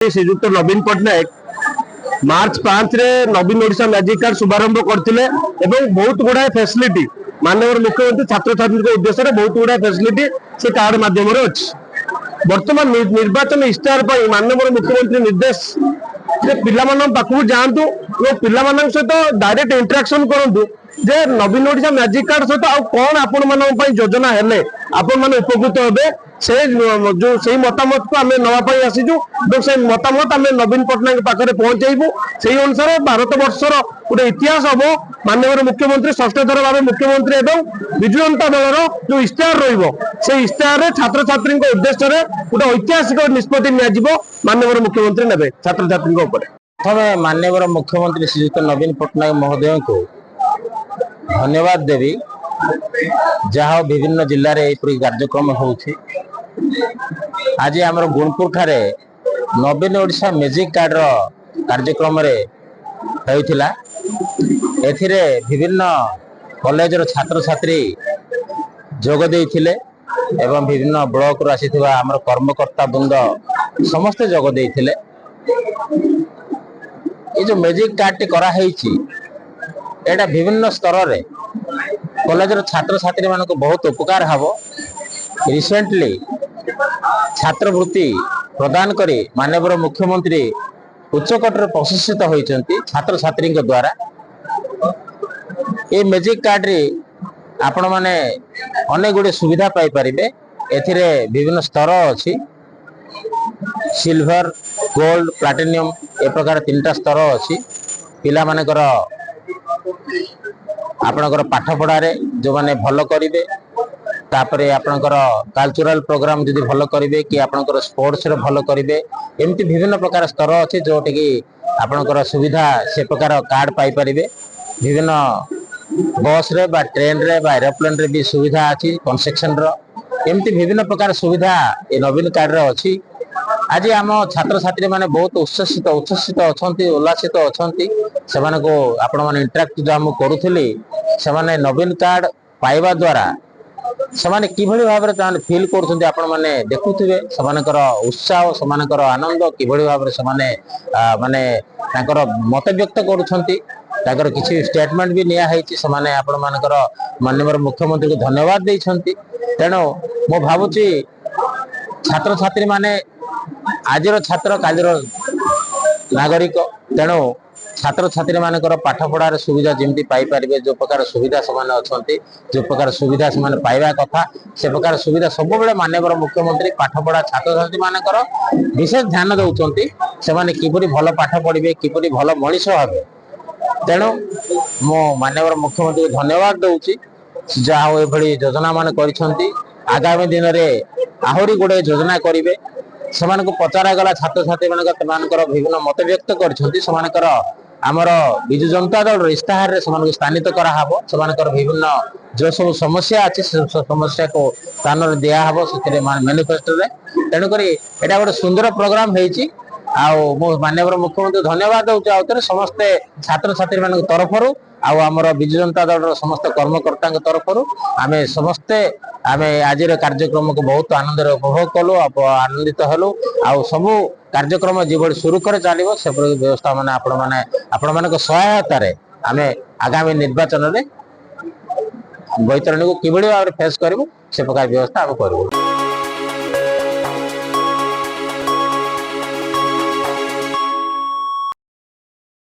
श्रीजुक्त नवीन पट्टनायक मार्च 5 रे नवीन Odisha magic card शुभारंभ करथिले एवं बहुत गुडा फैसिलिटी माननीय मुख्यमंत्री छात्र छात्री उद्देश्य बहुत गुडा फैसिलिटी से कार्ड माध्यम अच्छी वर्तमान निर्वाचन इश्तार माननीय मुख्यमंत्री निर्देश पिला पाखु जातु पिला सहित डायरेक्ट इंटराक्शन करूँ जे नवीन ओडिशा मैजिक कार्ड सहित आउ कौन आपण मान योजना हेले आपण मैंने उपकृत हे से मतामत को आम नापी आसीचु से मतामत आम नवीन पट्टनायक पाखे पहुंचेबू से अनुसार भारत वर्षर गोटे इतिहास हम माननीय मुख्यमंत्री षष्ठ थर भाव मुख्यमंत्री एवं विजु जनता दल जो इश्तार रो इश्तार छात्र छात्री उद्देश्य गोटे ऐतिहासिक निष्पत्ति माननीय मुख्यमंत्री ने छात्र छात्री प्रथम माननीय मुख्यमंत्री श्रीजुक्त नवीन पट्टनायक महोदय को धन्यवाद देवी जहाँ विभिन्न जिले में कार्यक्रम हो आज आम गुणपुर ठारे नवीन ओडिशा मैजिक कार्ड कार्यक्रम होता एथिरे विभिन्न कॉलेज छात्र छात्री जोग देइथिले एवं विभिन्न ब्लॉक रो आसीथिबा हमर कर्मकर्ता बृंद समस्त जोग देइथिले। ये जो मैजिक कार्ड टी करा हेछि एटा विभिन्न स्तर रे कॉलेज रो छात्र छात्री मान को बहुत उपकार हबो। रिसेंटली छात्रवृत्ति प्रदान करी माननीय मुख्यमंत्री उच्चकोटर प्रशंसित होइचंती छात्र छात्री द्वारा। ये मैजिक कार्ड रे आपण माने अनेक गुडे सुविधा पाई परिबे। एथिरे विभिन्न स्तर अछि सिल्वर गोल्ड प्लाटिनियम ए प्रकार तीनटा स्तर अछि। पिला मानकर आपणकर पाठ पढ़ारे जो माने भल करिवे तापरे आपणकर कल्चरल प्रोग्राम जदि भल करिवे कि आपणकर स्पोर्ट्स रे भल करिवे एमती विभिन्न प्रकार स्तर अछि जोटी कि आपणकर सुविधा से प्रकार कार्ड पाई परिवे। विभिन्न बस रे बा ट्रेन रे बा एरोप्लेन रे भी सुविधा अछि कंस्ट्रक्शन रो एमती विभिन्न प्रकार सुविधा ए नवीन कार्ड रे अछि। आज आम छात्र छात्री माने बहुत उच्छ्वसित अछंती उल्लासित अछंती सेमान को आपण माने इंटरैक्ट जो हम करूथली सेमाने नवीन कार्ड पाइबा द्वारा सेमाने किभଳି भाबरे ताने फील करछंती आपण माने देखुथिबे सेमानकर उत्साह सेमानकर आनंद किभଳି भाबरे सेमाने माने तांकर मत व्यक्त करूछंती तांकर किछि स्टेटमेंट भी निया हेछि सेमाने आपण मानकर माननीय मुख्यमंत्री को धन्यवाद देइछंती। तेनो मो भाबुची छात्र छात्री माने आजिर छात्र कालिर नागरिक तेणु छात्र छात्री मानकर पाठ पढ़ार सुविधा जमी पाई पारे जो प्रकार सुविधा से अच्छा जो प्रकार सुविधा से पाइबा कथा से प्रकार सुविधा सब बेले माननीय मुख्यमंत्री पाठ पढ़ा छात्र छात्री मानकर विशेष ध्यान दौरान से किपरि भल पाठ पढ़े किपरि भल मनीष हे। तेणु मो माननीय मुख्यमंत्री को धन्यवाद दूची जहाँ ये योजना मान कर आगामी दिन में आहरी गुड़े योजना करेंगे सेमान को पचारा गला छात्र छात्री मानकर विभिन्न मत व्यक्त कर आमर विजु जनता दल इस्ताहार रे सेमान को स्थानित कराहब सेमानकर विभिन्न जो सब समस्या अच्छी समस्या को स्थान दिया हबो से मैनिफेस्टो रे। तेणुक एटा गोटे सुंदर प्रोग्राम होइछि आउ मो माननीय मुख्यमंत्री धन्यवाद दूचे आउे समस्ते छात्र छात्री मान तरफ आमर विजु जनता दल समस्त कर्मकर्ता तरफ आम समस्ते आम आज कार्यक्रम को बहुत आनंद उपभोग कलु आनंदित हेलु आउ सबू कार्यक्रम जो सुरुखुर चलो से व्यवस्था माने आपण मान सहायतार आम आगामी निर्वाचन में बैतरणी को किभଳି भाव फेस करूँ से प्रकार व्यवस्था आम करूँ।